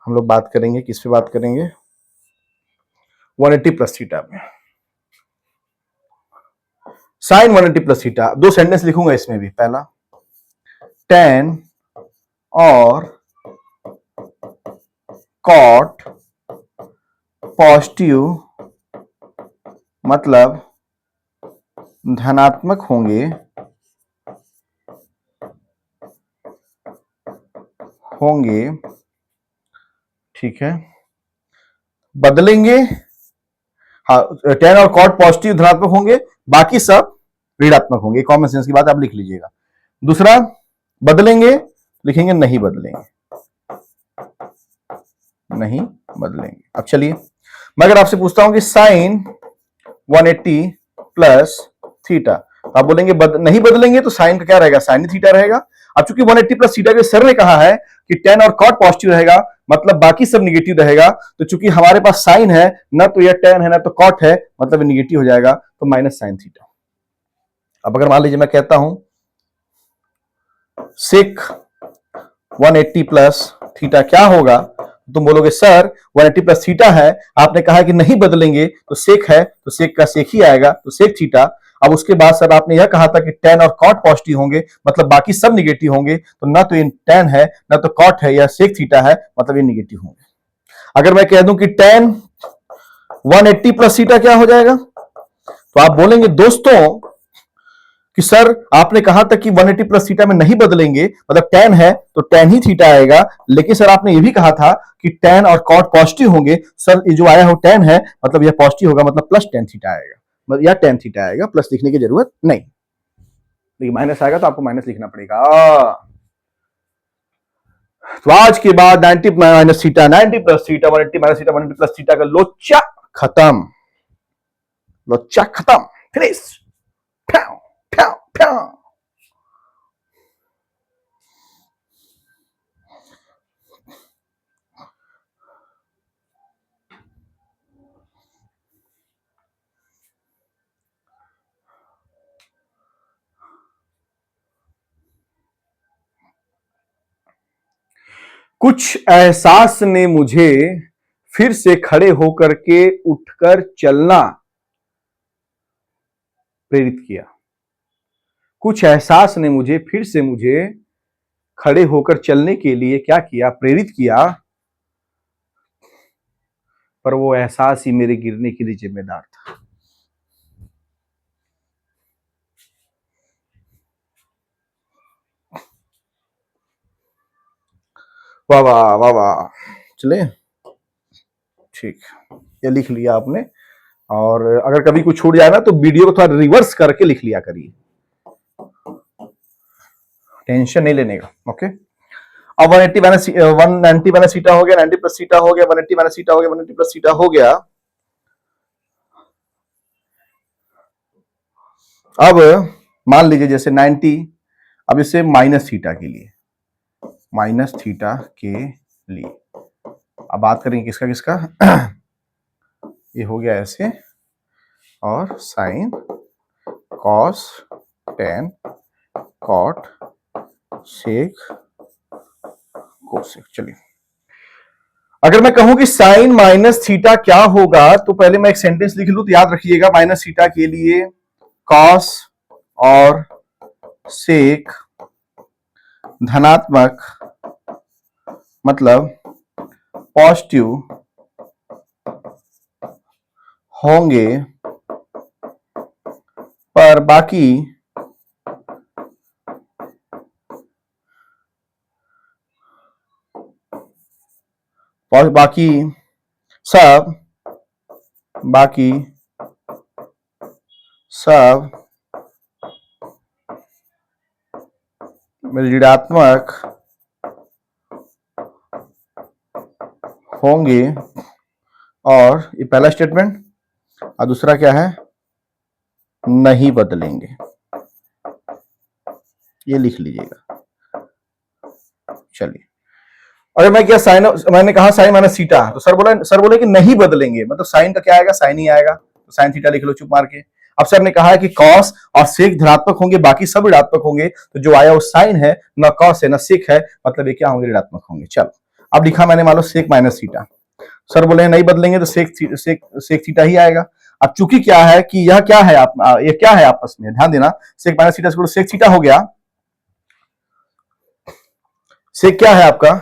हम लोग बात करेंगे किस पे बात करेंगे, 180 प्लस थीटा में। साइन 180 प्लस थीटा, दो सेंटेंस लिखूंगा इसमें भी। पहला, tan और कॉट पॉजिटिव मतलब धनात्मक होंगे ठीक है, बदलेंगे, हाँ, tan और कॉट पॉजिटिव धनात्मक होंगे, बाकी सब ऋणात्मक होंगे, कॉमन सेंस की बात आप लिख लीजिएगा। दूसरा, बदलेंगे, लिखेंगे नहीं बदलेंगे, नहीं बदलेंगे। अब चलिए, मैं अगर आपसे पूछता हूं कि साइन 180 प्लस थीटा, आप बोलेंगे नहीं बदलेंगे, तो साइन का क्या रहेगा, साइन थीटा रहेगा। अब चूंकि 180 प्लस थीटा के सर ने कहा है कि tan और कॉट पॉजिटिव रहेगा, मतलब बाकी सब निगेटिव रहेगा, तो चूंकि हमारे पास साइन है, ना तो यह tan है ना तो कॉट है, मतलब निगेटिव हो जाएगा, तो माइनस साइन थीटा। अब अगर मान लीजिए मैं कहता हूं सेक 180 प्लस थीटा क्या होगा, तुम बोलोगे सर 180 प्लस थीटा है, आपने कहा कि नहीं बदलेंगे, तो सेक है तो सेक का सेक ही आएगा, तो सेक थीटा। अब उसके बाद सर आपने यह कहा था कि tan और कॉट पॉजिटिव होंगे, मतलब बाकी सब निगेटिव होंगे, तो ना तो ये tan है ना तो कॉट है या सेक थीटा है, मतलब ये निगेटिव होंगे। अगर मैं कह दूं कि tan 180 प्लस थीटा क्या हो जाएगा, तो आप बोलेंगे दोस्तों कि सर आपने कहा था कि 180 प्लस थीटा में नहीं बदलेंगे, मतलब tan है तो tan ही थीटा आएगा, लेकिन सर आपने ये भी कहा था कि tan और कॉट पॉजिटिव होंगे, सर ये जो आया हो tan है, मतलब यह पॉजिटिव होगा, मतलब प्लस tan थीटा आएगा, मतलब या tan थीटा आएगा, प्लस लिखने की जरूरत नहीं, लेकिन माइनस आएगा तो आपको माइनस लिखना पड़ेगा। तो आज के बाद 90 minus theta, 90 plus theta, 180 minus theta, 180 plus theta का लोचा खत्म, लोचा खत्म, फिनिश, फ्यां, फ्यां, फ्यां। कुछ एहसास ने मुझे फिर से खड़े होकर के उठकर चलना प्रेरित किया। कुछ एहसास ने मुझे खड़े होकर चलने के लिए क्या किया, प्रेरित किया, पर वो एहसास ही मेरे गिरने के लिए जिम्मेदार था। वाह वाह वाह वाह, चले ठीक, ये लिख लिया आपने, और अगर कभी कुछ छूट जाए ना तो वीडियो को थोड़ा रिवर्स करके लिख लिया करिए, टेंशन नहीं लेने का, ओके। अब 180 माइनस 190 माइनस थीटा हो गया, 90 प्लस थीटा हो गया, 180 माइनस थीटा हो गया, 180 प्लस थीटा हो गया। अब मान लीजिए जैसे 90 अब इसे माइनस थीटा के लिए, माइनस थीटा के लिए अब बात करेंगे किसका किसका ये हो गया ऐसे, और sign, cos, tan, cot, sec, cosec. चलिए, अगर मैं कहूं कि साइन माइनस थीटा क्या होगा, तो पहले मैं एक सेंटेंस लिख लूं, तो याद रखिएगा माइनस थीटा के लिए कॉस और सेक धनात्मक मतलब पॉजिटिव होंगे, पर बाकी सब बाकी सब ऋणात्मक होंगे। और ये पहला स्टेटमेंट, और दूसरा क्या है, नहीं बदलेंगे। ये लिख लीजिएगा। चलिए, अगर मैं क्या साइन, मैंने कहा साइन माइनस थीटा, तो सर बोले कि नहीं बदलेंगे, मतलब साइन का क्या आएगा, साइन ही आएगा, तो साइन थीटा लिख लो चुप मार के। अब सर ने कहा है कि कॉस और सेक धनात्मक होंगे, बाकी सब ऋणात्मक होंगे, तो जो आया वो साइन है, ना कॉस है ना सेक है, मतलब ये क्या होंगे, ऋणात्मक होंगे। चलो, अब लिखा मैंने मान लो सेक माइनस थीटा, सर बोले नहीं बदलेंगे, तो सेक थीटा ही आएगा। अब चूंकि क्या है कि यह क्या है, ये क्या है आपस में, ध्यान देना, sec minus theta sec theta हो गया, सेक क्या है आपका,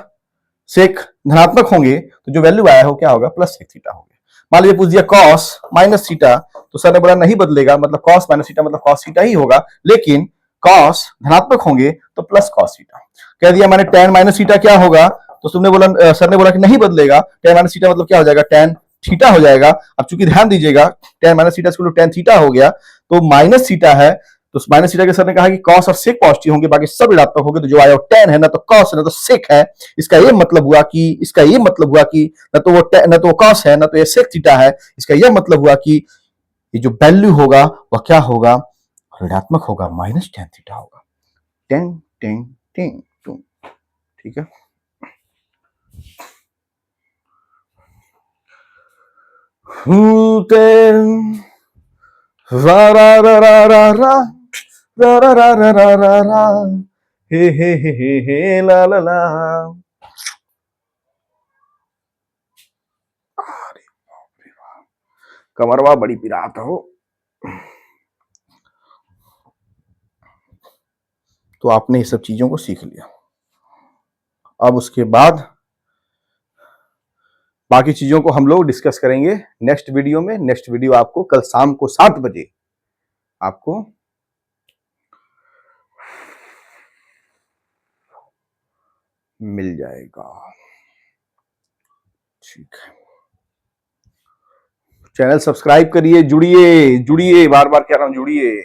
सेक धनात्मक होंगे, तो जो वैल्यू आया है वो क्या होगा, प्लस सेक थीटा हो गया। मान लीजिए पूछ दिया कॉस माइनस थीटा, तो सर ने बोला नहीं बदलेगा, मतलब कॉस माइनस थीटा मतलब कॉस थीटा ही होगा, लेकिन कॉस धनात्मक होंगे तो प्लस कॉस थीटा। कह दिया मैंने टेन माइनस थीटा क्या होगा, तो तुमने बोला, सर ने बोला कि नहीं बदलेगा, टेन माइनस थीटा मतलब क्या हो जाएगा, टेन थीटा हो जाएगा। अब चूंकि ध्यान दीजिएगा, ten minus theta tan theta हो गया, तो माइनस थीटा है, तो माइनस थीटा के सर ने कहा कि कॉस और सेक पॉजिटिव होंगे, बाकी सब ऋणात्मक होंगे, तो जो आया वो टेन है, ना तो कॉस है ना तो सेक है। इसका ये मतलब हुआ कि ना तो वो कॉस है ना तो ये सेक थीटा है। इसका यह मतलब हुआ कि ये जो वैल्यू होगा वह क्या होगा, ऋणात्मक होगा, माइनस टेन थीटा होगा। टेन टेन टेन टू, ठीक है। रा रा रा रा रा रा रा रा रा रा रा रा रा, हे ला ला ला। कमरवा बड़ी पिरात हो। तो आपने ये सब चीजों को सीख लिया। अब उसके बाद बाकी चीजों को हम लोग डिस्कस करेंगे नेक्स्ट वीडियो में। नेक्स्ट वीडियो आपको कल शाम को 7 बजे आपको मिल जाएगा, ठीक है। चैनल सब्सक्राइब करिए, जुड़िए जुड़िए, बार बार कह रहा हूं जुड़िए।